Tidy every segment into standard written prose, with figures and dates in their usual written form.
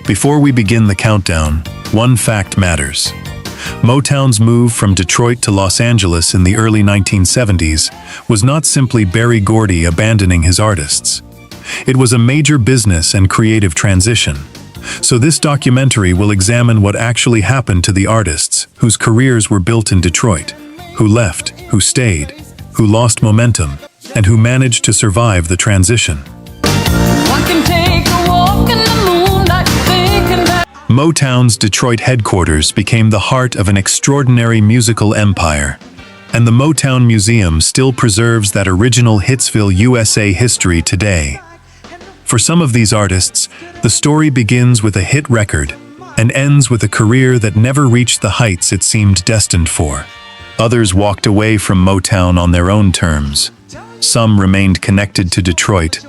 Before we begin the countdown, one fact matters. Motown's move from Detroit to Los Angeles in the early 1970s was not simply Berry Gordy abandoning his artists. It was a major business and creative transition. So this documentary will examine what actually happened to the artists whose careers were built in Detroit, who left, who stayed, who lost momentum, and who managed to survive the transition. One can take a walk in the moonlight, thinking that Motown's Detroit headquarters became the heart of an extraordinary musical empire, and the Motown Museum still preserves that original Hitsville, USA history today. For some of these artists, the story begins with a hit record and ends with a career that never reached the heights it seemed destined for. Others walked away from Motown on their own terms. Some remained connected to Detroit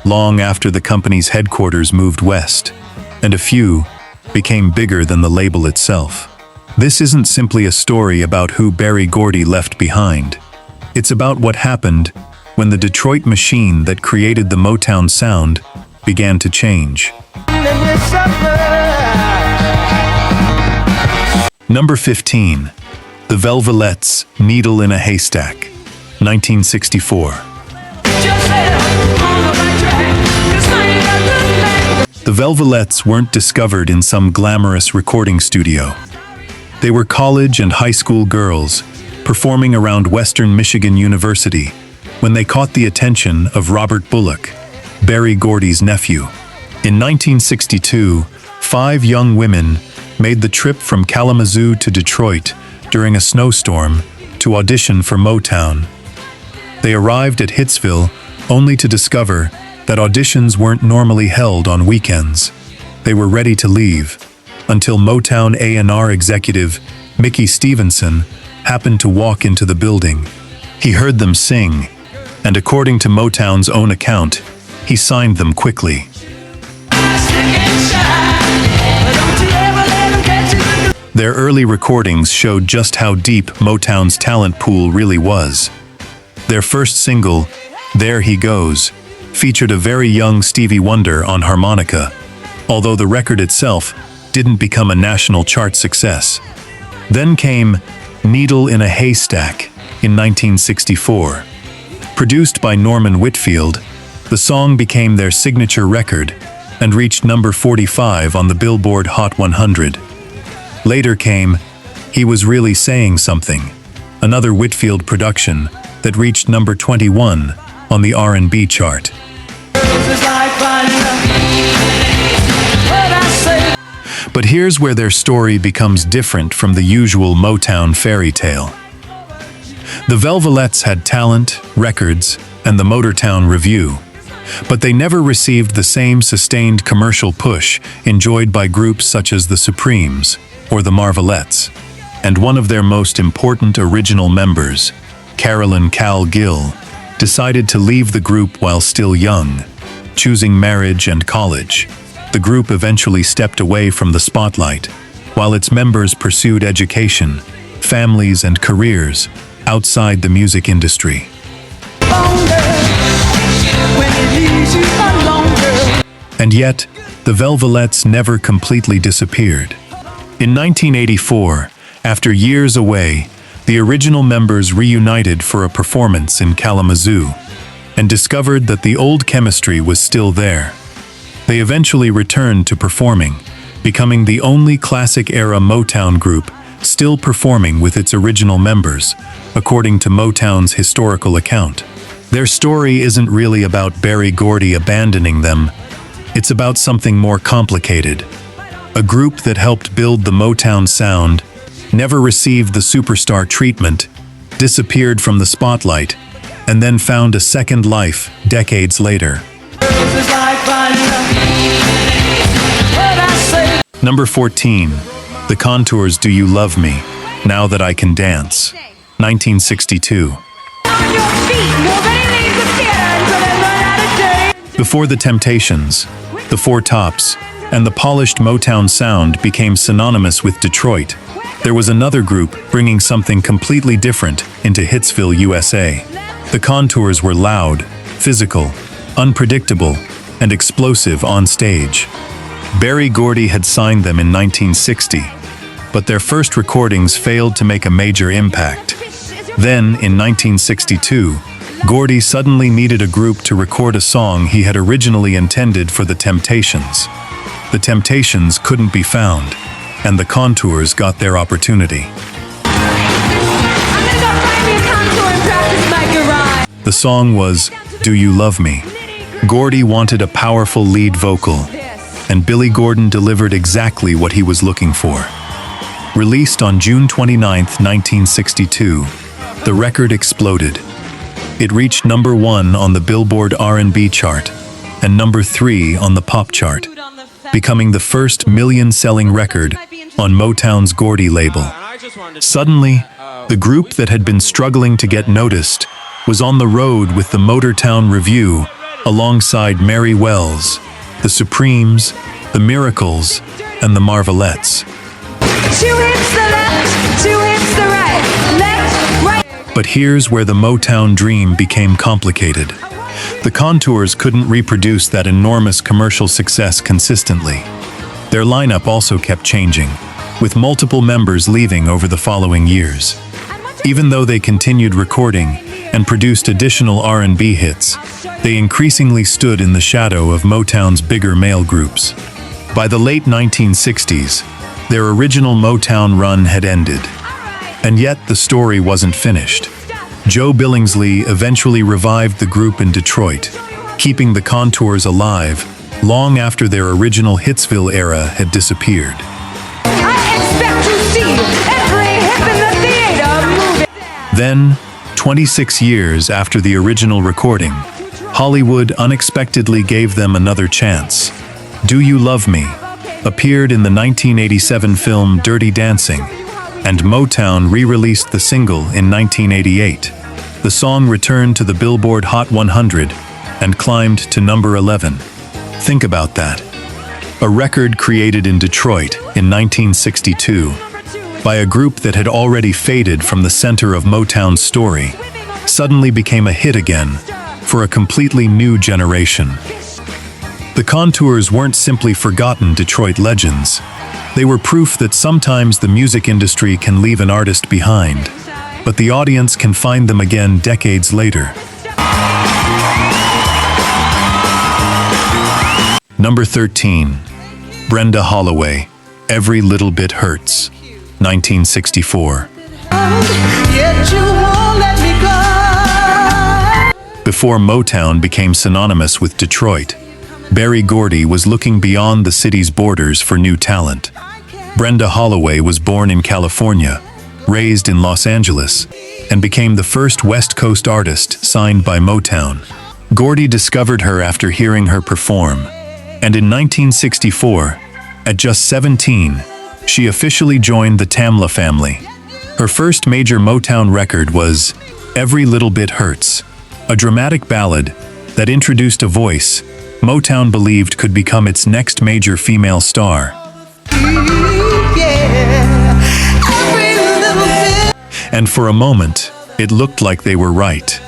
long after the company's headquarters moved west, and a few became bigger than the label itself. This isn't simply a story about who Berry Gordy left behind. It's about what happened when the Detroit machine that created the Motown sound began to change. Number 15. The Velvelettes, Needle in a Haystack, 1964. The Velvelettes weren't discovered in some glamorous recording studio. They were college and high school girls performing around Western Michigan University when they caught the attention of Robert Bullock, Berry Gordy's nephew. In 1962, 5 young women made the trip from Kalamazoo to Detroit during a snowstorm to audition for Motown. They arrived at Hitsville only to discover that auditions weren't normally held on weekends. They were ready to leave until Motown A&R executive Mickey Stevenson happened to walk into the building. He heard them sing, and according to Motown's own account, he signed them quickly. Their early recordings showed just how deep Motown's talent pool really was. Their first single, There He Goes, featured a very young Stevie Wonder on harmonica, although the record itself didn't become a national chart success. Then came Needle in a Haystack in 1964. Produced by Norman Whitfield, the song became their signature record and reached number 45 on the Billboard Hot 100. Later came He Was Really Saying Something, another Whitfield production that reached number 21 on the R&B chart. But here's where their story becomes different from the usual Motown fairy tale. The Velvelettes had talent, records, and the Motown Review, but they never received the same sustained commercial push enjoyed by groups such as the Supremes or the Marvelettes. And one of their most important original members, Carolyn Cal Gill, decided to leave the group while still young, choosing marriage and college. The group eventually stepped away from the spotlight, while its members pursued education, families, and careers outside the music industry. And yet, the Velvelettes never completely disappeared. In 1984, after years away, the original members reunited for a performance in Kalamazoo and discovered that the old chemistry was still there. They eventually returned to performing, becoming the only classic-era Motown group still performing with its original members, according to Motown's historical account. Their story isn't really about Berry Gordy abandoning them. It's about something more complicated. A group that helped build the Motown sound, never received the superstar treatment, disappeared from the spotlight, and then found a second life decades later. Number 14. The Contours' Do You Love Me? Now That I Can Dance, 1962. Before the Temptations, the Four Tops, and the polished Motown sound became synonymous with Detroit, there was another group bringing something completely different into Hitsville, USA. The Contours were loud, physical, unpredictable, and explosive on stage. Berry Gordy had signed them in 1960, but their first recordings failed to make a major impact. Then, in 1962, Gordy suddenly needed a group to record a song he had originally intended for the Temptations. The Temptations couldn't be found, and the Contours got their opportunity. The song was "Do You Love Me?" Gordy wanted a powerful lead vocal, and Billy Gordon delivered exactly what he was looking for. Released on June 29, 1962, the record exploded. It reached #1 on the Billboard R&B chart and #3 on the pop chart, becoming the first million-selling record on Motown's Gordy label. Suddenly, the group that had been struggling to get noticed was on the road with the Motown Revue alongside Mary Wells, the Supremes, the Miracles, and the Marvelettes. 2 hits the left, 2 hits the right, left, right. But here's where the Motown dream became complicated. The Contours couldn't reproduce that enormous commercial success consistently. Their lineup also kept changing, with multiple members leaving over the following years. Even though they continued recording and produced additional R&B hits, they increasingly stood in the shadow of Motown's bigger male groups. By the late 1960s, their original Motown run had ended. And yet the story wasn't finished. Joe Billingsley eventually revived the group in Detroit, keeping the Contours alive long after their original Hitsville era had disappeared. I expect to see every hip in the theater moving. Then, 26 years after the original recording, Hollywood unexpectedly gave them another chance. "Do You Love Me?" appeared in the 1987 film Dirty Dancing, and Motown re-released the single in 1988. The song returned to the Billboard Hot 100 and climbed to #11. Think about that. A record created in Detroit in 1962 by a group that had already faded from the center of Motown's story suddenly became a hit again for a completely new generation. The Contours weren't simply forgotten Detroit legends. They were proof that sometimes the music industry can leave an artist behind, but the audience can find them again decades later. Number 13. Brenda Holloway, "Every Little Bit Hurts," 1964. Yet you won't let me go. Before Motown became synonymous with Detroit, Berry Gordy was looking beyond the city's borders for new talent. Brenda Holloway was born in California, raised in Los Angeles, and became the first West Coast artist signed by Motown. Gordy discovered her after hearing her perform, and in 1964, at just 17, she officially joined the Tamla family. Her first major Motown record was "Every Little Bit Hurts," a dramatic ballad that introduced a voice Motown believed could become its next major female star. And for a moment, it looked like they were right.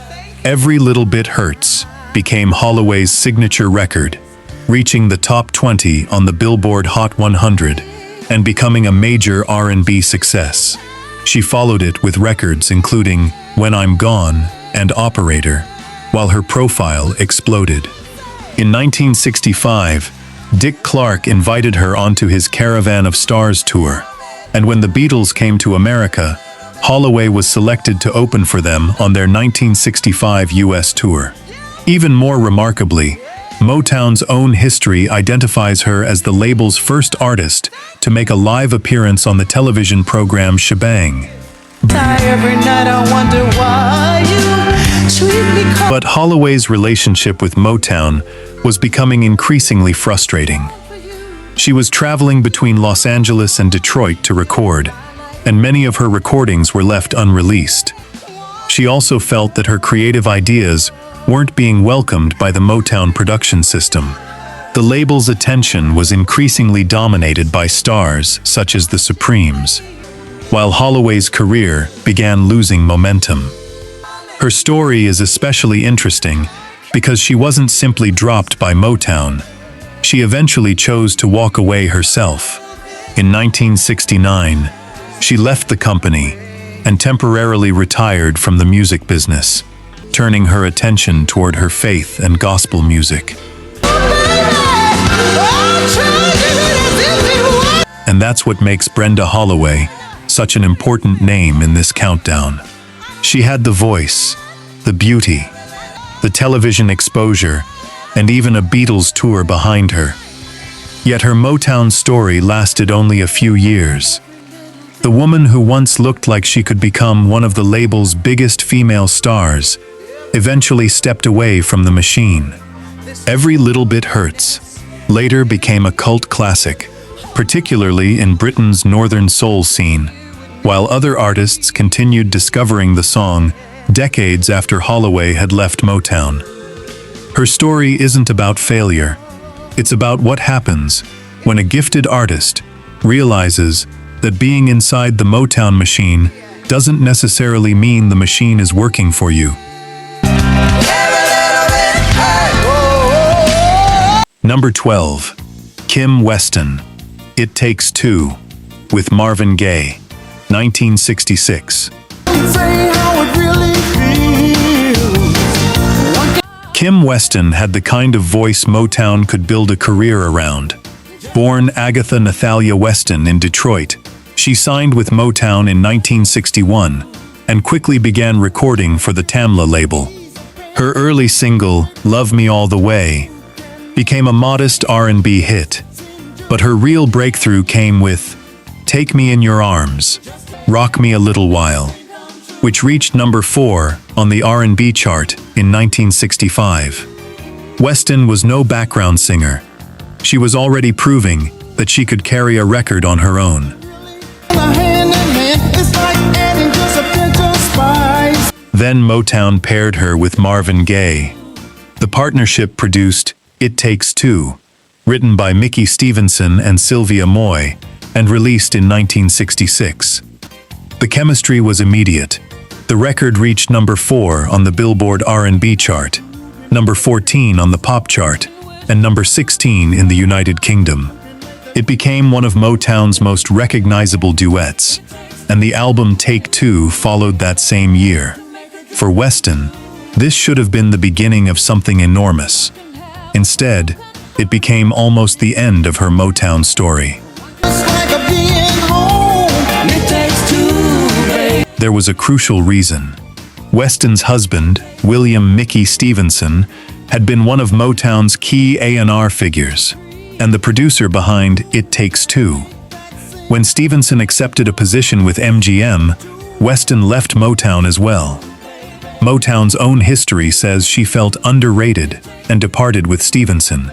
"Every Little Bit Hurts" became Holloway's signature record, reaching the top 20 on the Billboard Hot 100 and becoming a major R&B success. She followed it with records including "When I'm Gone" and "Operator," while her profile exploded. In 1965, Dick Clark invited her onto his Caravan of Stars tour, and when the Beatles came to America, Holloway was selected to open for them on their 1965 U.S. tour. Even more remarkably, Motown's own history identifies her as the label's first artist to make a live appearance on the television program Shebang. Every night I wonder why you treat me cold. But Holloway's relationship with Motown was becoming increasingly frustrating. She was traveling between Los Angeles and Detroit to record, and many of her recordings were left unreleased. She also felt that her creative ideas weren't being welcomed by the Motown production system. The label's attention was increasingly dominated by stars such as the Supremes, while Holloway's career began losing momentum. Her story is especially interesting because she wasn't simply dropped by Motown. She eventually chose to walk away herself. In 1969, she left the company and temporarily retired from the music business, turning her attention toward her faith and gospel music. And that's what makes Brenda Holloway such an important name in this countdown. She had the voice, the beauty, the television exposure, and even a Beatles tour behind her. Yet her Motown story lasted only a few years. The woman who once looked like she could become one of the label's biggest female stars eventually stepped away from the machine. Every Little Bit Hurts later became a cult classic, particularly in Britain's northern soul scene, while other artists continued discovering the song decades after Holloway had left Motown. Her story isn't about failure. It's about what happens when a gifted artist realizes that being inside the Motown machine doesn't necessarily mean the machine is working for you. Number 12. Kim Weston, It Takes Two, with Marvin Gaye, 1966. Kim Weston had the kind of voice Motown could build a career around. Born Agatha Nathalia Weston in Detroit, she signed with Motown in 1961 and quickly began recording for the Tamla label. Her early single, Love Me All the Way, became a modest R&B hit, but her real breakthrough came with Take Me in Your Arms, Rock Me a Little While, which reached number 4 on the R&B chart in 1965. Weston was no background singer. She was already proving that she could carry a record on her own. Then Motown paired her with Marvin Gaye. The partnership produced It Takes Two, written by Mickey Stevenson and Sylvia Moy, and released in 1966. The chemistry was immediate. The record reached number 4 on the Billboard R&B chart, number 14 on the pop chart, and number 16 in the United Kingdom. It became one of Motown's most recognizable duets, and the album Take Two followed that same year. For Weston, this should have been the beginning of something enormous. Instead, it became almost the end of her Motown story. There was a crucial reason. Weston's husband, William Mickey Stevenson, had been one of Motown's key A&R figures, and the producer behind It Takes Two. When Stevenson accepted a position with MGM, Weston left Motown as well. Motown's own history says she felt underrated and departed with Stevenson.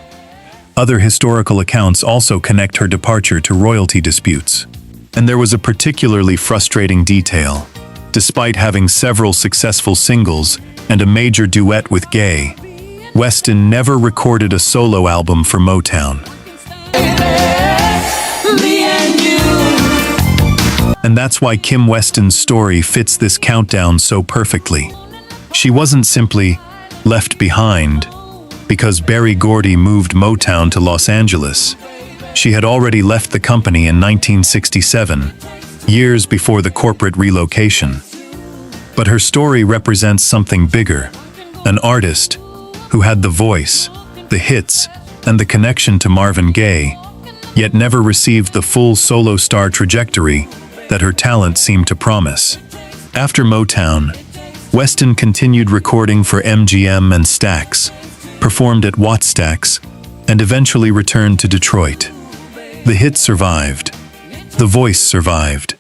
Other historical accounts also connect her departure to royalty disputes. And there was a particularly frustrating detail. Despite having several successful singles and a major duet with Gaye, Weston never recorded a solo album for Motown. And that's why Kim Weston's story fits this countdown so perfectly. She wasn't simply left behind because Berry Gordy moved Motown to Los Angeles. She had already left the company in 1967, years before the corporate relocation. But her story represents something bigger, an artist who had the voice, the hits, and the connection to Marvin Gaye, yet never received the full solo star trajectory that her talent seemed to promise. After Motown, Weston continued recording for MGM and Stax, performed at Wattstax, and eventually returned to Detroit. The hit survived. The voice survived.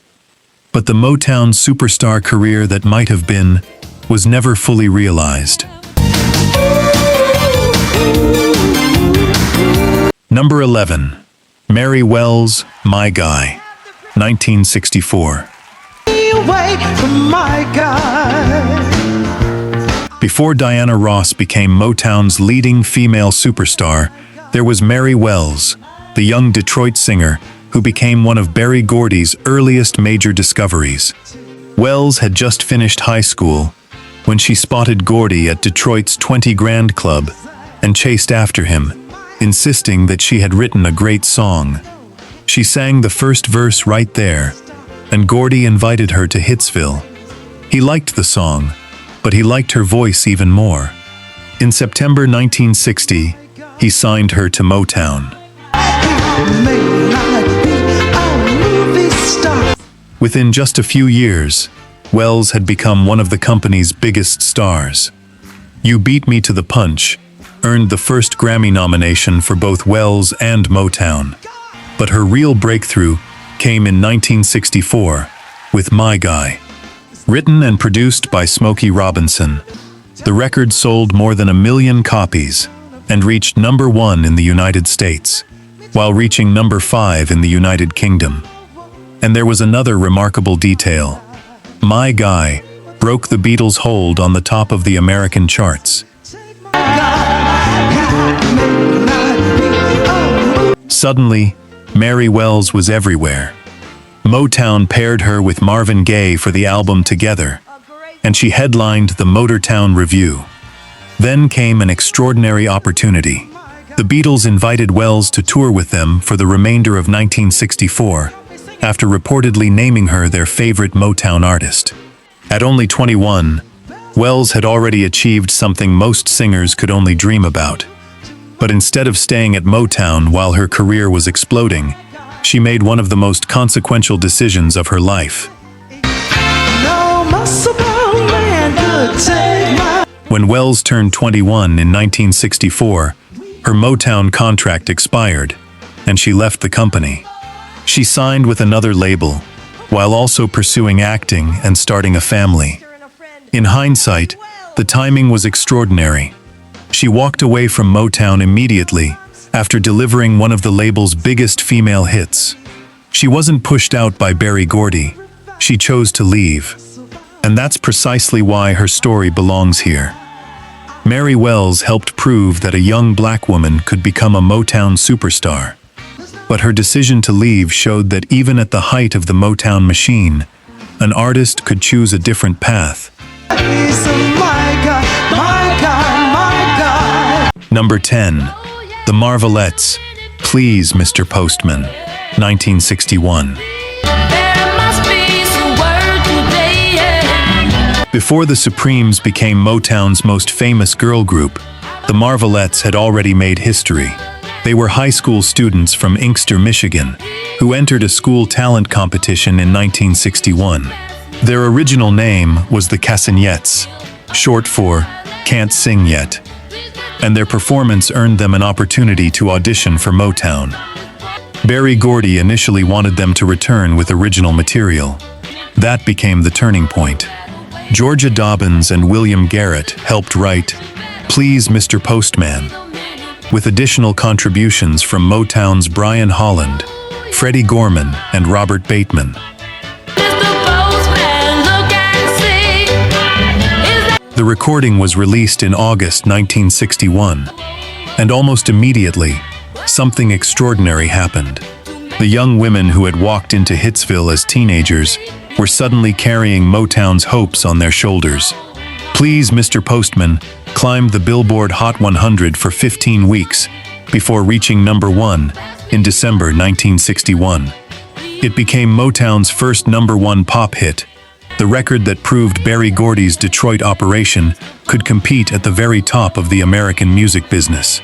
But the Motown superstar career that might have been was never fully realized. Number 11. Mary Wells, My Guy, 1964. Away from my guy. Before Diana Ross became Motown's leading female superstar, there was Mary Wells, the young Detroit singer who became one of Berry Gordy's earliest major discoveries. Wells had just finished high school when she spotted Gordy at Detroit's 20 Grand Club and chased after him, insisting that she had written a great song. She sang the first verse right there, and Gordy invited her to Hitsville. He liked the song, but he liked her voice even more. In September 1960, he signed her to Motown. Within just a few years, Wells had become one of the company's biggest stars. You Beat Me to the Punch earned the first Grammy nomination for both Wells and Motown. But her real breakthrough came in 1964 with My Guy. Written and produced by Smokey Robinson, the record sold more than 1 million copies and reached #1 in the United States, while reaching #5 in the United Kingdom. And there was another remarkable detail. My Guy broke the Beatles' hold on the top of the American charts. Suddenly, Mary Wells was everywhere. Motown paired her with Marvin Gaye for the album Together, and she headlined the Motown Revue. Then came an extraordinary opportunity. The Beatles invited Wells to tour with them for the remainder of 1964, after reportedly naming her their favorite Motown artist. At only 21, Wells had already achieved something most singers could only dream about. But instead of staying at Motown while her career was exploding, she made one of the most consequential decisions of her life. When Wells turned 21 in 1964, her Motown contract expired, and she left the company. She signed with another label, while also pursuing acting and starting a family. In hindsight, the timing was extraordinary. She walked away from Motown immediately after delivering one of the label's biggest female hits. She wasn't pushed out by Berry Gordy. She chose to leave. And that's precisely why her story belongs here. Mary Wells helped prove that a young black woman could become a Motown superstar. But her decision to leave showed that even at the height of the Motown machine, an artist could choose a different path. Number 10. The Marvelettes, Please Mr. Postman, 1961. Before the Supremes became Motown's most famous girl group, the Marvelettes had already made history. They were high school students from Inkster, Michigan, who entered a school talent competition in 1961. Their original name was the Cassignettes, short for Can't Sing Yet, and their performance earned them an opportunity to audition for Motown. Berry Gordy initially wanted them to return with original material. That became the turning point. Georgia Dobbins and William Garrett helped write Please Mr. Postman, with additional contributions from Motown's Brian Holland, Freddie Gorman, and Robert Bateman. The recording was released in August 1961, and almost immediately, something extraordinary happened. The young women who had walked into Hitsville as teenagers were suddenly carrying Motown's hopes on their shoulders. Please Mr. Postman climbed the Billboard Hot 100 for 15 weeks before reaching #1 in December 1961. It became Motown's first #1 pop hit, the record that proved Berry Gordy's Detroit operation could compete at the very top of the American music business.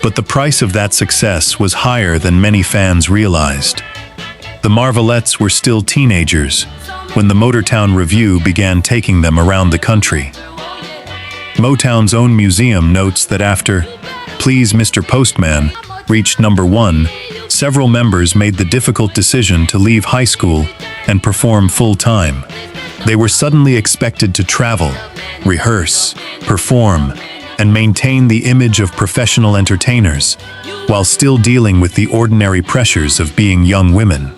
But the price of that success was higher than many fans realized. The Marvelettes were still teenagers when the Motown Revue began taking them around the country. Motown's own museum notes that after Please Mr. Postman reached #1, several members made the difficult decision to leave high school and perform full-time. They were suddenly expected to travel, rehearse, perform, and maintain the image of professional entertainers, while still dealing with the ordinary pressures of being young women.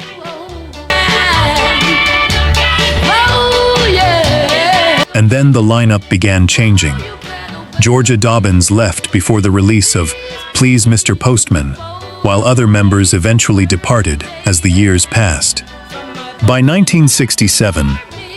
And then the lineup began changing. Georgia Dobbins left before the release of Please Mr. Postman, while other members eventually departed as the years passed. By 1967,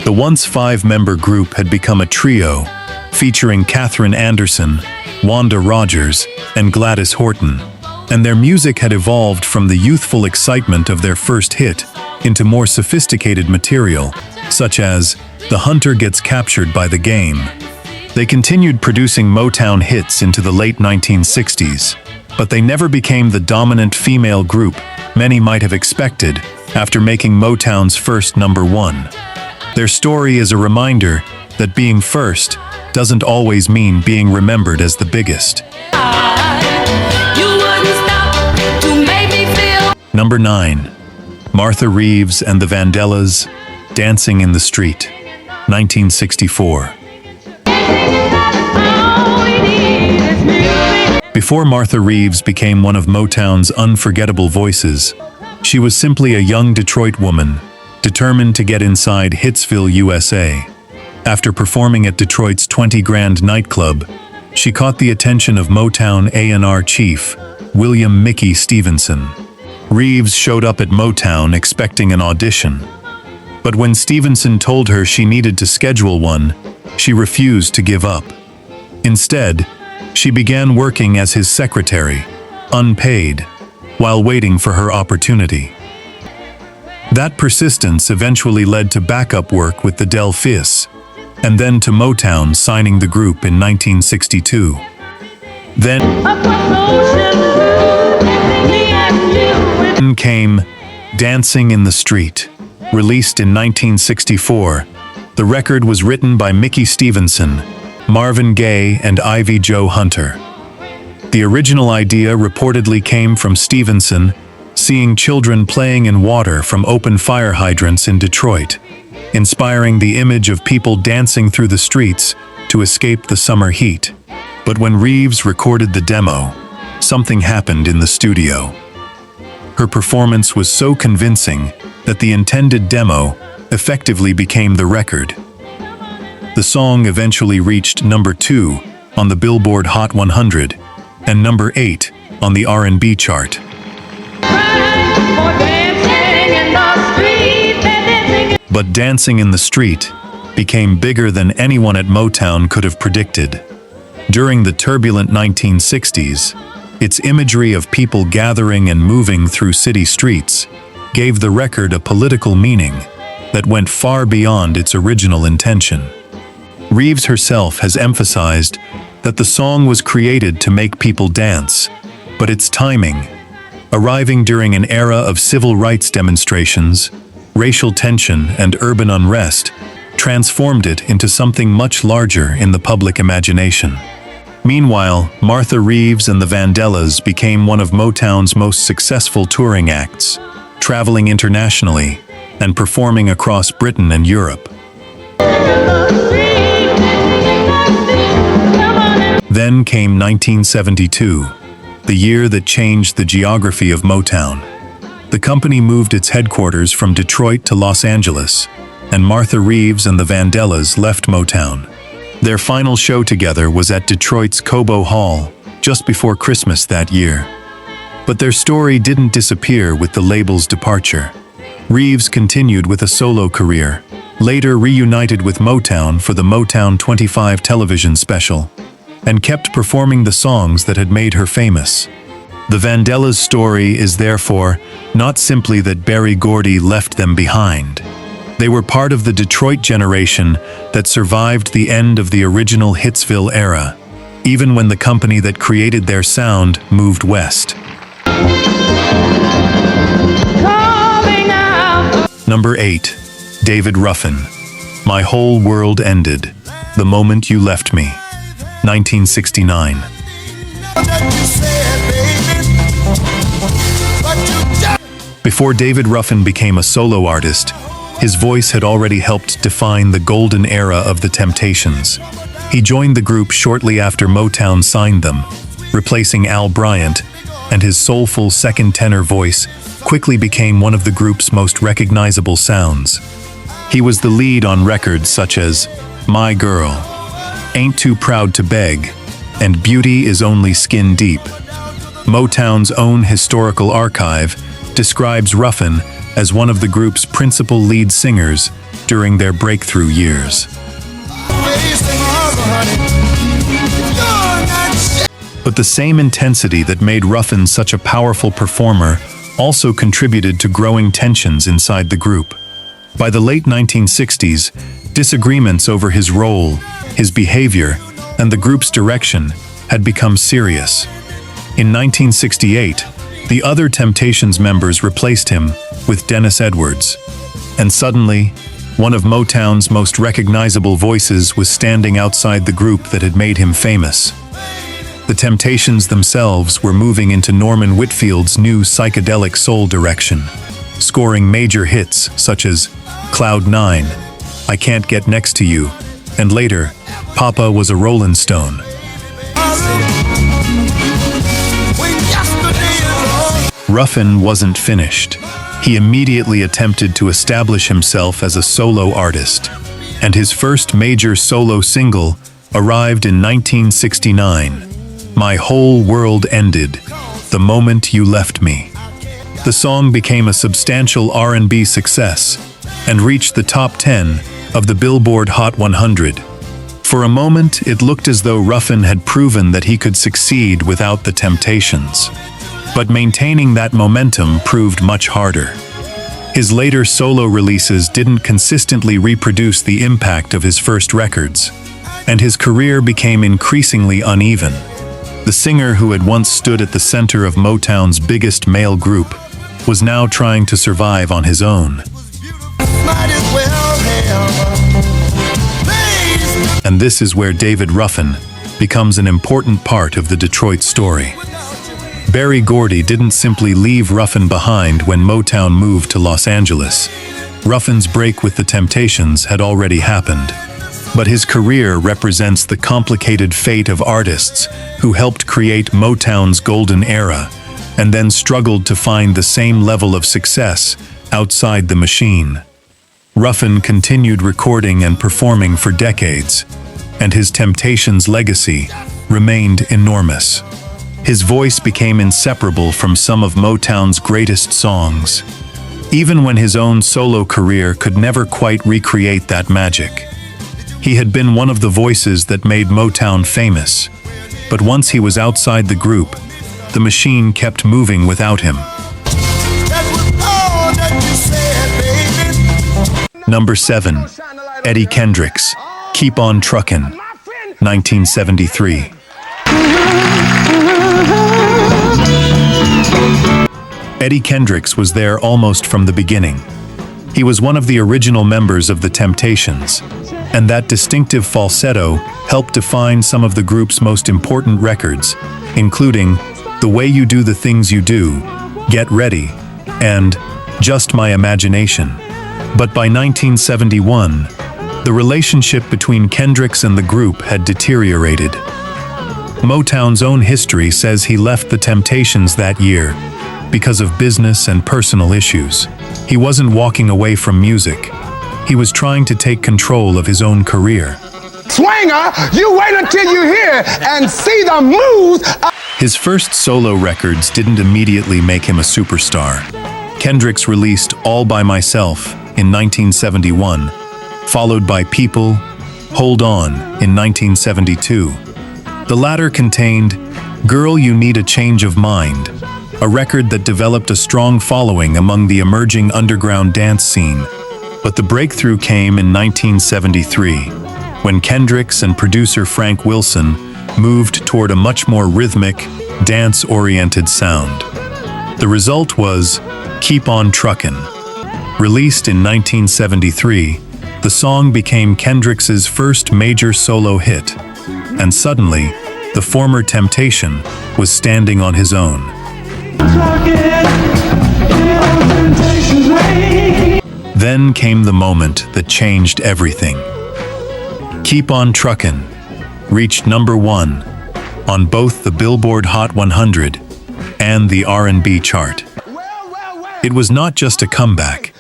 the once five-member group had become a trio, featuring Katherine Anderson, Wanda Rogers, and Gladys Horton, and their music had evolved from the youthful excitement of their first hit into more sophisticated material, such as The Hunter Gets Captured by the Game. They continued producing Motown hits into the late 1960s, but they never became the dominant female group many might have expected after making Motown's first #1. Their story is a reminder that being first doesn't always mean being remembered as the biggest. Number 9. Martha Reeves and the Vandellas, Dancing in the Street, 1964. Before Martha Reeves became one of Motown's unforgettable voices, she was simply a young Detroit woman, determined to get inside Hitsville, USA. After performing at Detroit's 20 Grand nightclub, she caught the attention of Motown A&R chief, William "Mickey" Stevenson. Reeves showed up at Motown expecting an audition. But when Stevenson told her she needed to schedule one, she refused to give up. Instead, she began working as his secretary, unpaid, while waiting for her opportunity. That persistence eventually led to backup work with the Delphis, and then to Motown signing the group in 1962. Then came Dancing in the Street. Released in 1964, the record was written by Mickey Stevenson, Marvin Gaye, and Ivy Jo Hunter. The original idea reportedly came from Stevenson seeing children playing in water from open fire hydrants in Detroit, inspiring the image of people dancing through the streets to escape the summer heat. But when Reeves recorded the demo, something happened in the studio. Her performance was so convincing that the intended demo effectively became the record. The song eventually reached number 2 on the Billboard Hot 100 and number 8 on the R&B chart. But Dancing in the Street became bigger than anyone at Motown could have predicted. During the turbulent 1960s, its imagery of people gathering and moving through city streets gave the record a political meaning that went far beyond its original intention. Reeves herself has emphasized that the song was created to make people dance, but its timing, arriving during an era of civil rights demonstrations, racial tension, and urban unrest, transformed it into something much larger in the public imagination. Meanwhile, Martha Reeves and the Vandellas became one of Motown's most successful touring acts, traveling internationally and performing across Britain and Europe. Then came 1972, the year that changed the geography of Motown. The company moved its headquarters from Detroit to Los Angeles, and Martha Reeves and the Vandellas left Motown. Their final show together was at Detroit's Cobo Hall, just before Christmas that year. But their story didn't disappear with the label's departure. Reeves continued with a solo career, later reunited with Motown for the Motown 25 television special, and kept performing the songs that had made her famous. The Vandellas' story is therefore not simply that Berry Gordy left them behind. They were part of the Detroit generation that survived the end of the original Hitsville era, even when the company that created their sound moved west. Number 8. David Ruffin, My Whole World Ended, The Moment You Left Me, 1969. Before David Ruffin became a solo artist, his voice had already helped define the golden era of the Temptations. He joined the group shortly after Motown signed them, replacing Al Bryant, and his soulful second tenor voice quickly became one of the group's most recognizable sounds. He was the lead on records such as My Girl, Ain't Too Proud to Beg, and Beauty Is Only Skin Deep. Motown's own historical archive describes Ruffin as one of the group's principal lead singers during their breakthrough years. But the same intensity that made Ruffin such a powerful performer also contributed to growing tensions inside the group. By the late 1960s, disagreements over his role, his behavior, and the group's direction had become serious. In 1968, the other Temptations members replaced him with Dennis Edwards. And suddenly, one of Motown's most recognizable voices was standing outside the group that had made him famous. The Temptations themselves were moving into Norman Whitfield's new psychedelic soul direction, scoring major hits such as Cloud 9, I Can't Get Next to You, and later, Papa Was a Rollin' Stone. Ruffin wasn't finished. He immediately attempted to establish himself as a solo artist, and his first major solo single arrived in 1969, My Whole World Ended, The Moment You Left Me. The song became a substantial R&B success and reached the top 10 of the Billboard Hot 100. For a moment, it looked as though Ruffin had proven that he could succeed without the Temptations. But maintaining that momentum proved much harder. His later solo releases didn't consistently reproduce the impact of his first records, and his career became increasingly uneven. The singer who had once stood at the center of Motown's biggest male group was now trying to survive on his own. And this is where David Ruffin becomes an important part of the Detroit story. Berry Gordy didn't simply leave Ruffin behind when Motown moved to Los Angeles. Ruffin's break with the Temptations had already happened. But his career represents the complicated fate of artists who helped create Motown's golden era and then struggled to find the same level of success outside the machine. Ruffin continued recording and performing for decades, and his Temptations legacy remained enormous. His voice became inseparable from some of Motown's greatest songs, even when his own solo career could never quite recreate that magic. He had been one of the voices that made Motown famous, but once he was outside the group, the machine kept moving without him. Number 7. Eddie Kendricks, Keep On Truckin', 1973. Eddie Kendricks was there almost from the beginning. He was one of the original members of the Temptations, and that distinctive falsetto helped define some of the group's most important records, including The Way You Do the Things You Do, Get Ready, and Just My Imagination. But by 1971, the relationship between Kendricks and the group had deteriorated. Motown's own history says he left the Temptations that year because of business and personal issues. He wasn't walking away from music. He was trying to take control of his own career. Swinger, you wait until you hear and see the moves. His first solo records didn't immediately make him a superstar. Kendricks released All By Myself in 1971, followed by People, Hold On in 1972. The latter contained Girl You Need a Change of Mind, a record that developed a strong following among the emerging underground dance scene. But the breakthrough came in 1973, when Kendricks and producer Frank Wilson moved toward a much more rhythmic, dance-oriented sound. The result was Keep On Truckin'. Released in 1973, the song became Kendricks's first major solo hit, and suddenly, the former Temptation was standing on his own. Then came the moment that changed everything. Keep On Truckin' reached number 1 on both the Billboard Hot 100 and the R&B chart. It was not just a comeback.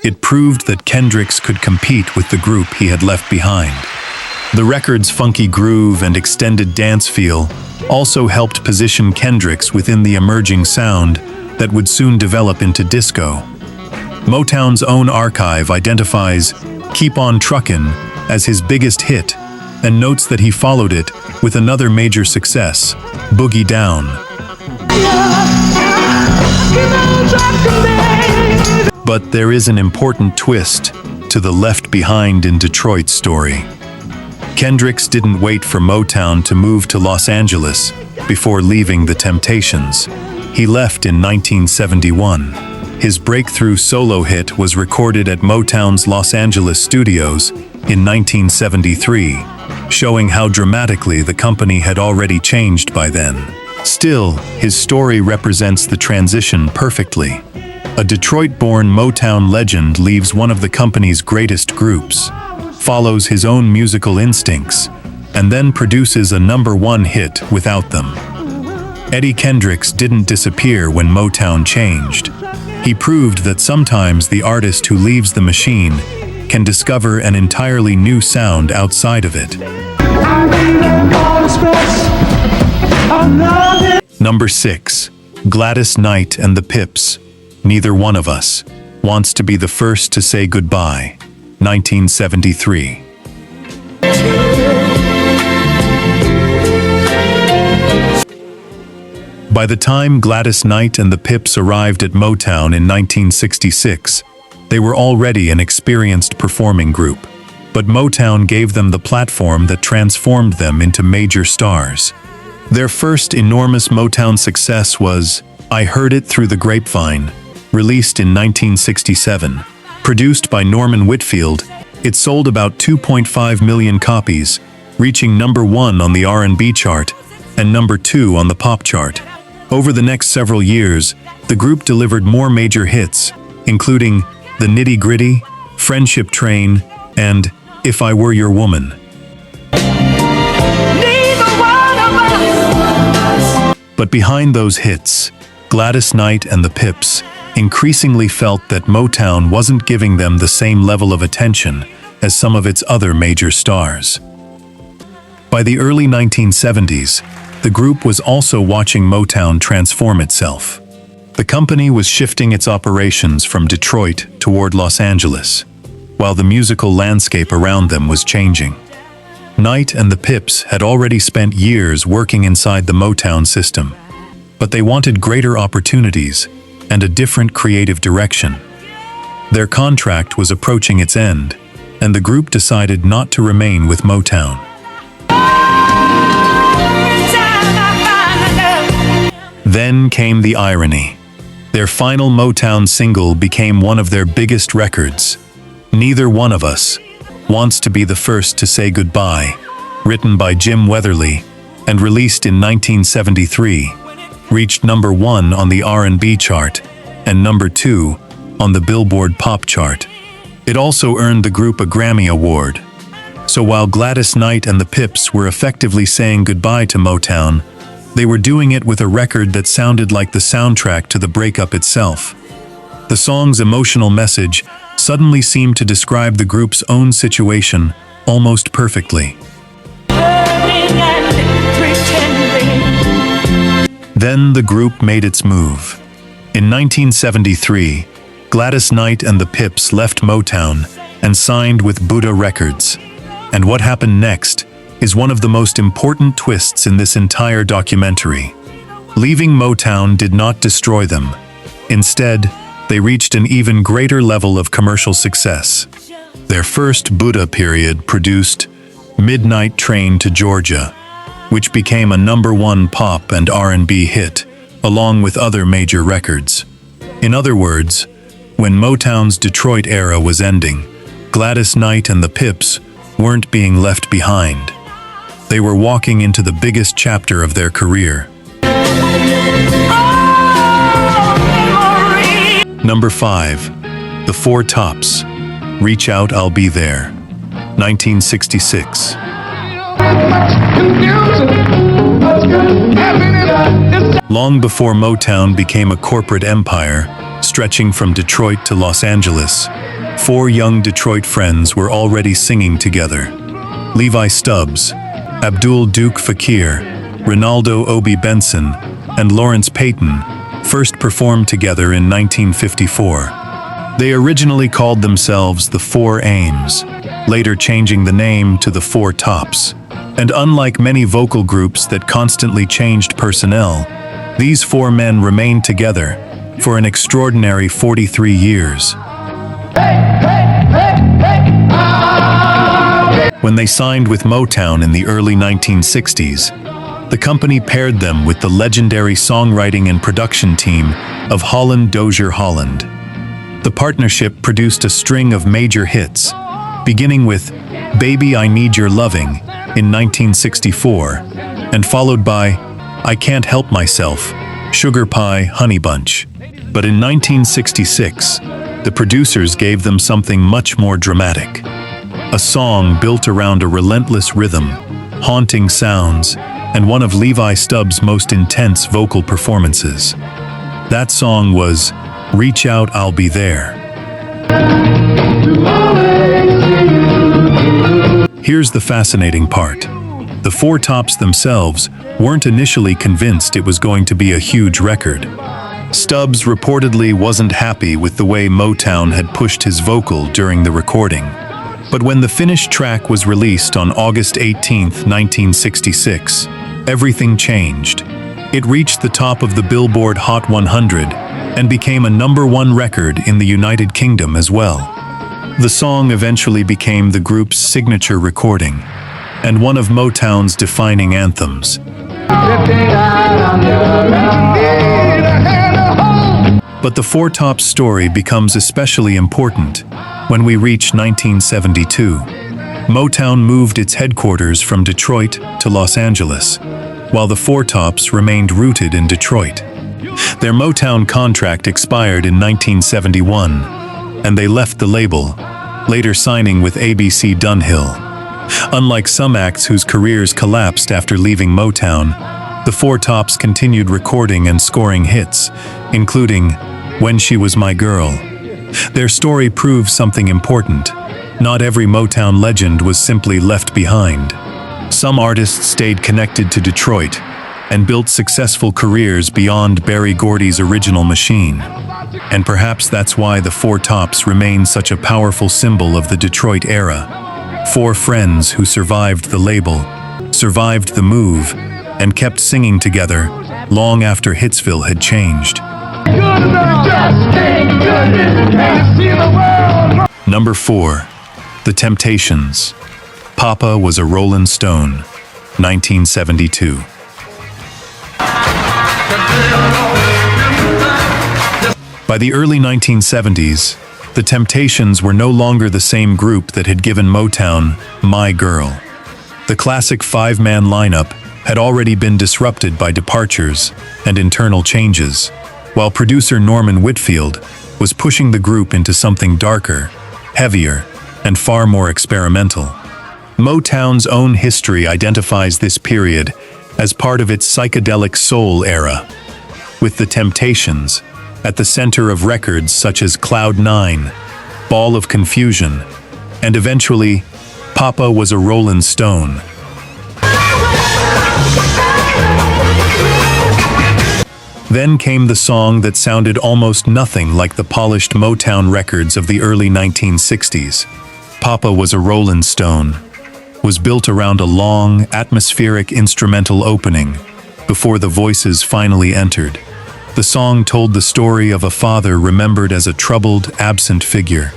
It proved that Kendricks could compete with the group he had left behind. The record's funky groove and extended dance feel also helped position Kendricks within the emerging sound that would soon develop into disco. Motown's own archive identifies "Keep On Truckin'" as his biggest hit and notes that he followed it with another major success, "Boogie Down." But there is an important twist to the Left Behind in Detroit story. Kendricks didn't wait for Motown to move to Los Angeles before leaving the Temptations. He left in 1971. His breakthrough solo hit was recorded at Motown's Los Angeles studios in 1973, showing how dramatically the company had already changed by then. Still, his story represents the transition perfectly. A Detroit-born Motown legend leaves one of the company's greatest groups, follows his own musical instincts, and then produces a #1 hit without them. Eddie Kendricks didn't disappear when Motown changed. He proved that sometimes the artist who leaves the machine can discover an entirely new sound outside of it. Number 6. Gladys Knight and the Pips. Neither One of Us Wants to Be the First to Say Goodbye, 1973. By the time Gladys Knight and the Pips arrived at Motown in 1966, they were already an experienced performing group. But Motown gave them the platform that transformed them into major stars. Their first enormous Motown success was "I Heard It Through the Grapevine," released in 1967. Produced by Norman Whitfield, it sold about 2.5 million copies, reaching #1 on the R&B chart and #2 on the pop chart. Over the next several years, the group delivered more major hits, including "The Nitty Gritty," "Friendship Train," and "If I Were Your Woman." But behind those hits, Gladys Knight and the Pips increasingly felt that Motown wasn't giving them the same level of attention as some of its other major stars. By the early 1970s, the group was also watching Motown transform itself. The company was shifting its operations from Detroit toward Los Angeles, while the musical landscape around them was changing. Knight and the Pips had already spent years working inside the Motown system, but they wanted greater opportunities and a different creative direction. Their contract was approaching its end, and the group decided not to remain with Motown. Then came the irony. Their final Motown single became one of their biggest records. "Neither One of Us Wants to Be the First to Say Goodbye," written by Jim Weatherly and released in 1973, reached #1 on the R&B chart and #2 on the Billboard Pop chart. It also earned the group a Grammy Award. So while Gladys Knight and the Pips were effectively saying goodbye to Motown, they were doing it with a record that sounded like the soundtrack to the breakup itself. The song's emotional message suddenly seemed to describe the group's own situation almost perfectly. Then the group made its move. In 1973, Gladys Knight and the Pips left Motown and signed with Buddha Records. And what happened next is one of the most important twists in this entire documentary. Leaving Motown did not destroy them. Instead, they reached an even greater level of commercial success. Their first Buddha period produced "Midnight Train to Georgia," which became a #1 pop and R&B hit, along with other major records. In other words, when Motown's Detroit era was ending, Gladys Knight and the Pips weren't being left behind. They were walking into the biggest chapter of their career. Number 5. The Four Tops. "Reach Out, I'll Be There," 1966. Long before Motown became a corporate empire, stretching from Detroit to Los Angeles, 4 young Detroit friends were already singing together. Levi Stubbs, Abdul Duke Fakir, Ronaldo Obi Benson, and Lawrence Payton first performed together in 1954. They originally called themselves the Four Aims, later changing the name to the Four Tops. And unlike many vocal groups that constantly changed personnel, these four men remained together for an extraordinary 43 years. When they signed with Motown in the early 1960s, the company paired them with the legendary songwriting and production team of Holland Dozier Holland. The partnership produced a string of major hits, beginning with Baby I Need Your Loving in 1964, and followed by I Can't Help Myself, Sugar Pie, Honey Bunch. But in 1966, the producers gave them something much more dramatic. A song built around a relentless rhythm, haunting sounds, and one of Levi Stubbs' most intense vocal performances. That song was Reach Out, I'll Be There. Here's the fascinating part. The Four Tops themselves weren't initially convinced it was going to be a huge record. Stubbs reportedly wasn't happy with the way Motown had pushed his vocal during the recording. But when the finished track was released on August 18, 1966, everything changed. It reached the top of the Billboard Hot 100 and became a #1 record in the United Kingdom as well. The song eventually became the group's signature recording and one of Motown's defining anthems. But the Four Tops story becomes especially important when we reach 1972. Motown moved its headquarters from Detroit to Los Angeles, while the Four Tops remained rooted in Detroit. Their Motown contract expired in 1971, and they left the label, later signing with ABC Dunhill. Unlike some acts whose careers collapsed after leaving Motown, the Four Tops continued recording and scoring hits, including When She Was My Girl. Their story proves something important. Not every Motown legend was simply left behind. Some artists stayed connected to Detroit and built successful careers beyond Berry Gordy's original machine. And perhaps that's why the Four Tops remain such a powerful symbol of the Detroit era. Four friends who survived the label, survived the move, and kept singing together long after Hitsville had changed. Number 4. The Temptations. Papa Was a Rollin' Stone, 1972. By the early 1970s, the Temptations were no longer the same group that had given Motown My Girl. The classic five-man lineup had already been disrupted by departures and internal changes, while producer Norman Whitfield was pushing the group into something darker, heavier, and far more experimental. Motown's own history identifies this period as part of its psychedelic soul era, with the Temptations at the center of records such as Cloud 9, Ball of Confusion, and eventually, Papa Was a Rollin' Stone. Then came the song that sounded almost nothing like the polished Motown records of the early 1960s. Papa Was a Rollin' Stone was built around a long, atmospheric instrumental opening before the voices finally entered. The song told the story of a father remembered as a troubled, absent figure,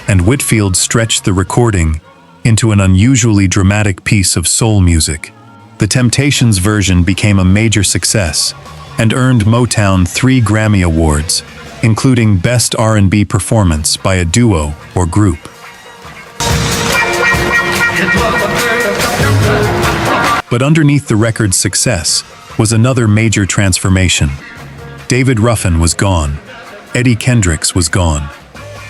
and Whitfield stretched the recording into an unusually dramatic piece of soul music. The Temptations version became a major success and earned Motown 3 Grammy Awards, including Best R&B Performance by a Duo or Group. But underneath the record's success was another major transformation. David Ruffin was gone. Eddie Kendricks was gone.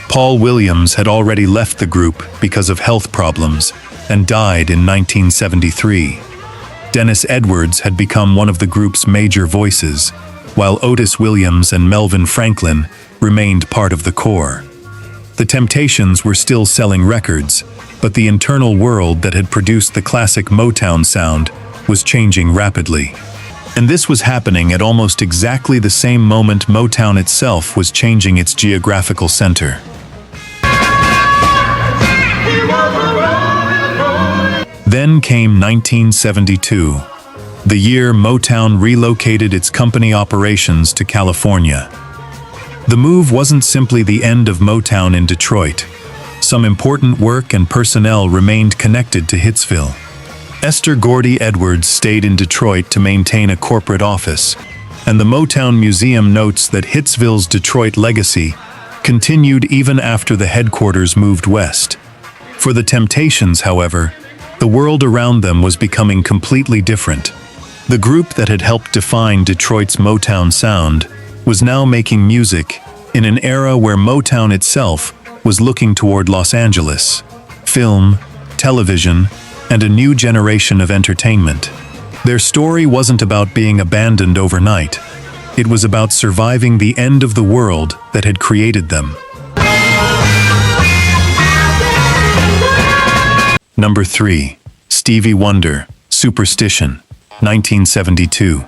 Paul Williams had already left the group because of health problems and died in 1973. Dennis Edwards had become one of the group's major voices, while Otis Williams and Melvin Franklin remained part of the core. The Temptations were still selling records, but the internal world that had produced the classic Motown sound was changing rapidly. And this was happening at almost exactly the same moment Motown itself was changing its geographical center. Then came 1972, the year Motown relocated its company operations to California. The move wasn't simply the end of Motown in Detroit. Some important work and personnel remained connected to Hitsville. Esther Gordy Edwards stayed in Detroit to maintain a corporate office, and the Motown Museum notes that Hitsville's Detroit legacy continued even after the headquarters moved west. For the Temptations, however, the world around them was becoming completely different. The group that had helped define Detroit's Motown sound was now making music in an era where Motown itself was looking toward Los Angeles, film, television, and a new generation of entertainment. Their story wasn't about being abandoned overnight. It was about surviving the end of the world that had created them. Number 3. Stevie Wonder, Superstition, 1972.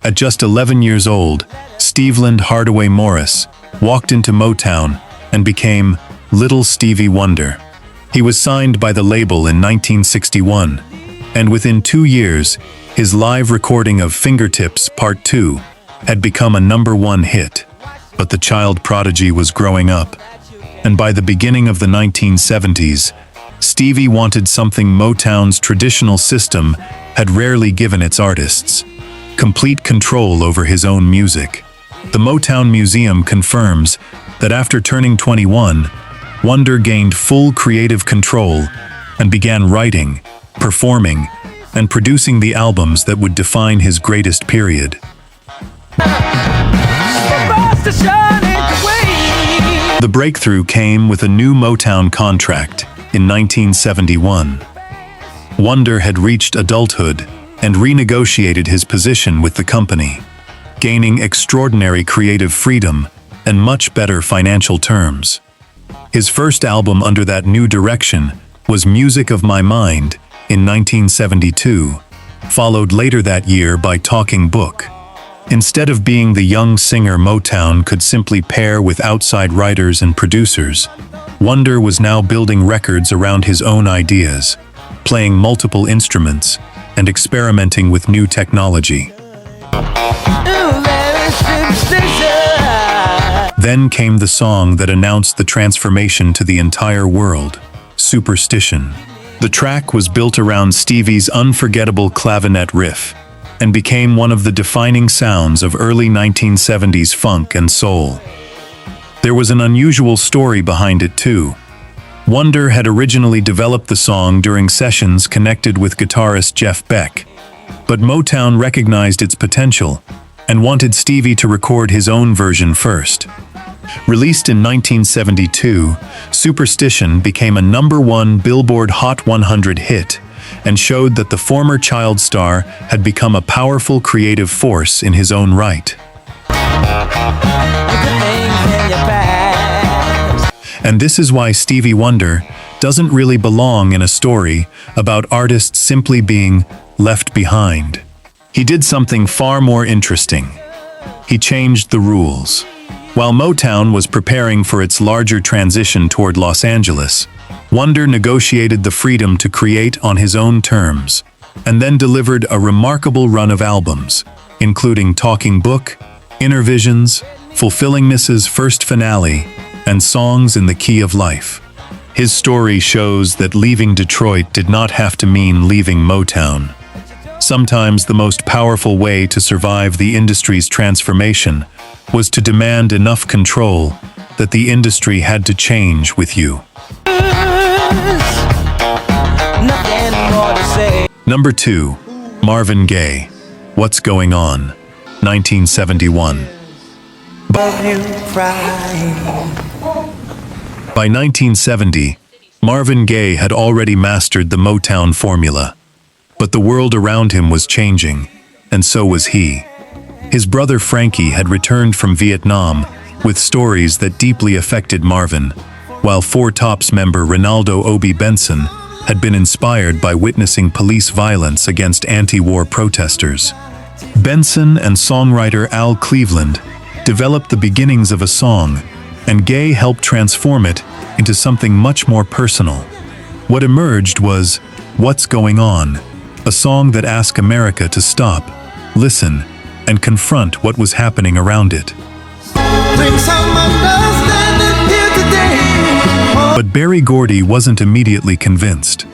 At just 11 years old, Stevland Hardaway Morris walked into Motown and became Little Stevie Wonder. He was signed by the label in 1961, and within 2 years, his live recording of Fingertips Part 2 had become a #1 hit. But the child prodigy was growing up, and by the beginning of the 1970s, Stevie wanted something Motown's traditional system had rarely given its artists: complete control over his own music. The Motown Museum confirms that after turning 21, Wonder gained full creative control and began writing, performing, and producing the albums that would define his greatest period. The breakthrough came with a new Motown contract in 1971. Wonder had reached adulthood and renegotiated his position with the company, gaining extraordinary creative freedom and much better financial terms. His first album under that new direction was Music of My Mind in 1972, followed later that year by Talking Book. Instead of being the young singer Motown could simply pair with outside writers and producers, Wonder was now building records around his own ideas, playing multiple instruments, and experimenting with new technology. Then came the song that announced the transformation to the entire world, Superstition. The track was built around Stevie's unforgettable clavinet riff and became one of the defining sounds of early 1970s funk and soul. There was an unusual story behind it too. Wonder had originally developed the song during sessions connected with guitarist Jeff Beck, but Motown recognized its potential and wanted Stevie to record his own version first. Released in 1972, Superstition became a #1 Billboard Hot 100 hit and showed that the former child star had become a powerful creative force in his own right. And this is why Stevie Wonder doesn't really belong in a story about artists simply being left behind. He did something far more interesting. He changed the rules. While Motown was preparing for its larger transition toward Los Angeles, Wonder negotiated the freedom to create on his own terms, and then delivered a remarkable run of albums, including Talking Book, Inner Visions, Fulfillingness's First Finale, and Songs in the Key of Life. His story shows that leaving Detroit did not have to mean leaving Motown. Sometimes the most powerful way to survive the industry's transformation was to demand enough control that the industry had to change with you. Number 2. Marvin Gaye, What's Going On, 1971. By 1970, Marvin Gaye had already mastered the Motown formula. But the world around him was changing, and so was he. His brother Frankie had returned from Vietnam with stories that deeply affected Marvin, while Four Tops member Ronaldo Obi Benson had been inspired by witnessing police violence against anti-war protesters. Benson and songwriter Al Cleveland developed the beginnings of a song, and Gaye helped transform it into something much more personal. What emerged was "What's Going On," a song that asked America to stop, listen, and confront what was happening around it. But Berry Gordy wasn't immediately convinced.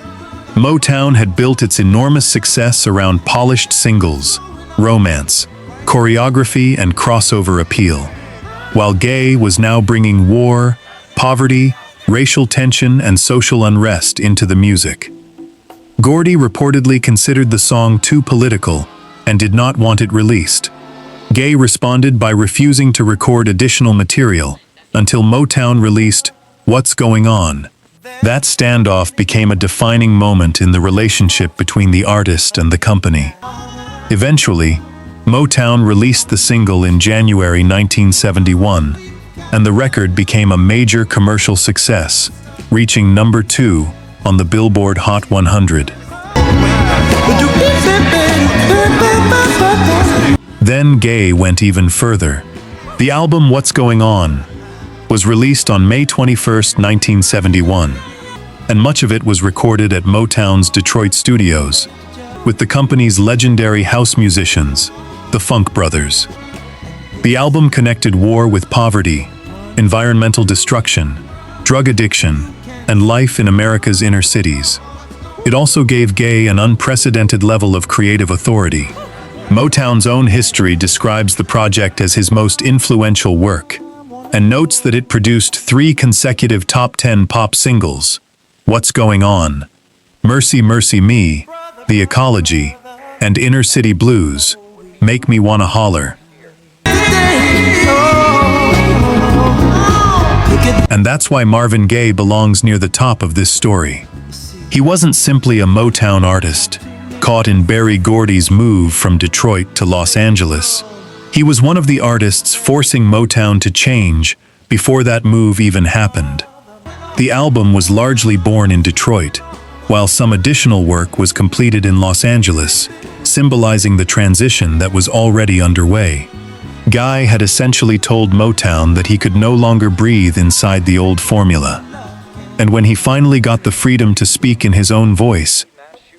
Motown had built its enormous success around polished singles, romance, choreography, and crossover appeal, while Gaye was now bringing war, poverty, racial tension, and social unrest into the music. Gordy reportedly considered the song too political and did not want it released. Gaye responded by refusing to record additional material until Motown released "What's Going On." That standoff became a defining moment in the relationship between the artist and the company. Eventually, Motown released the single in January 1971, and the record became a major commercial success, reaching number 2 on the Billboard Hot 100. Then Gaye went even further. The album "What's Going On" was released on May 21, 1971, and much of it was recorded at Motown's Detroit studios, with the company's legendary house musicians, the Funk Brothers. The album connected war with poverty, environmental destruction, drug addiction, and life in America's inner cities. It also gave Gaye an unprecedented level of creative authority. Motown's own history describes the project as his most influential work, and notes that it produced 3 consecutive top 10 pop singles: "What's Going On," "Mercy Mercy Me," "The Ecology," and "Inner City Blues," "Make Me Wanna Holler." And that's why Marvin Gaye belongs near the top of this story. He wasn't simply a Motown artist, caught in Berry Gordy's move from Detroit to Los Angeles. He was one of the artists forcing Motown to change before that move even happened. The album was largely born in Detroit, while some additional work was completed in Los Angeles, symbolizing the transition that was already underway. Gaye had essentially told Motown that he could no longer breathe inside the old formula. And when he finally got the freedom to speak in his own voice,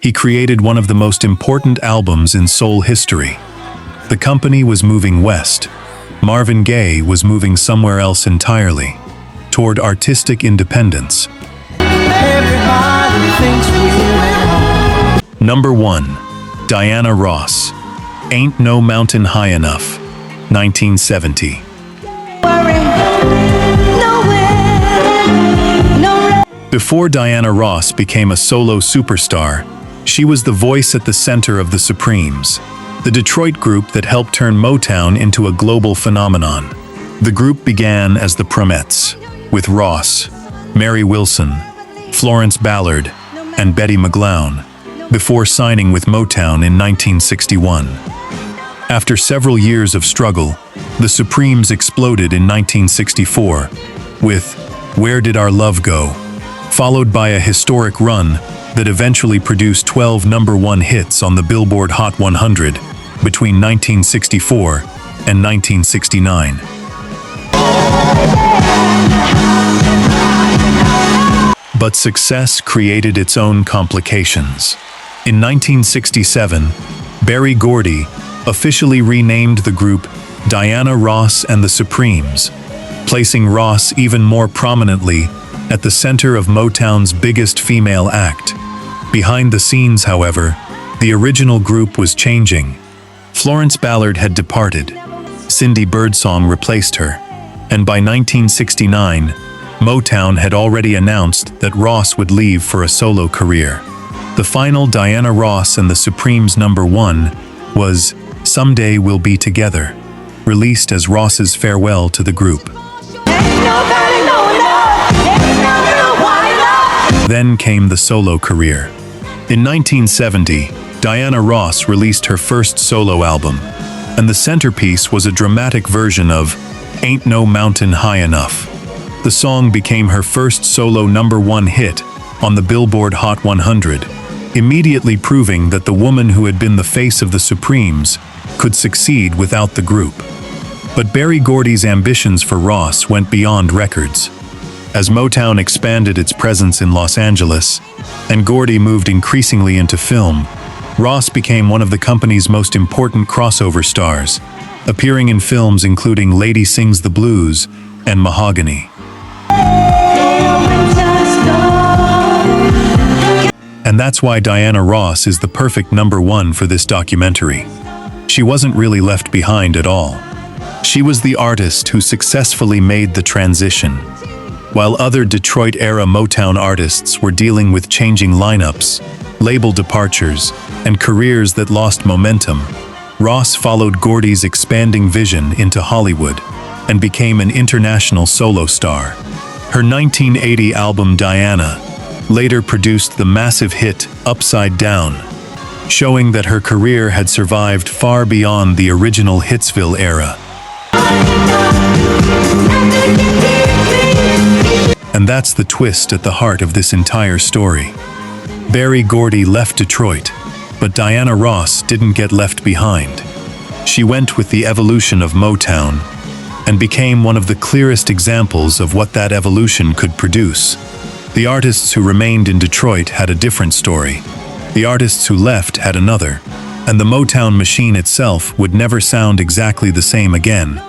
he created one of the most important albums in soul history. The company was moving west. Marvin Gaye was moving somewhere else entirely, toward artistic independence. Number 1. Diana Ross, "Ain't No Mountain High Enough," 1970. Before Diana Ross became a solo superstar, she was the voice at the center of the Supremes, the Detroit group that helped turn Motown into a global phenomenon. The group began as the Promettes, with Ross, Mary Wilson, Florence Ballard, and Betty McGlown, before signing with Motown in 1961. After several years of struggle, the Supremes exploded in 1964 with "Where Did Our Love Go?", followed by a historic run that eventually produced 12 number 1 hits on the Billboard Hot 100 between 1964 and 1969. But success created its own complications. In 1967, Berry Gordy officially renamed the group Diana Ross and the Supremes, placing Ross even more prominently at the center of Motown's biggest female act. Behind the scenes, however, the original group was changing. Florence Ballard had departed, Cindy Birdsong replaced her, and by 1969, Motown had already announced that Ross would leave for a solo career. The final Diana Ross and the Supremes number 1 was "Someday We'll Be Together," released as Ross's farewell to the group. Then came the solo career. In 1970, Diana Ross released her first solo album, and the centerpiece was a dramatic version of "Ain't No Mountain High Enough." The song became her first solo number 1 hit on the Billboard Hot 100, immediately proving that the woman who had been the face of the Supremes could succeed without the group. But Berry Gordy's ambitions for Ross went beyond records. As Motown expanded its presence in Los Angeles, and Gordy moved increasingly into film, Ross became one of the company's most important crossover stars, appearing in films including Lady Sings the Blues and Mahogany. And that's why Diana Ross is the perfect #1 for this documentary. She wasn't really left behind at all. She was the artist who successfully made the transition. While other Detroit-era Motown artists were dealing with changing lineups, label departures, and careers that lost momentum, Ross followed Gordy's expanding vision into Hollywood and became an international solo star. Her 1980 album Diana later produced the massive hit Upside Down, showing that her career had survived far beyond the original Hitsville era. And that's the twist at the heart of this entire story. Berry Gordy left Detroit, but Diana Ross didn't get left behind. She went with the evolution of Motown and became one of the clearest examples of what that evolution could produce. The artists who remained in Detroit had a different story. The artists who left had another, and the Motown machine itself would never sound exactly the same again.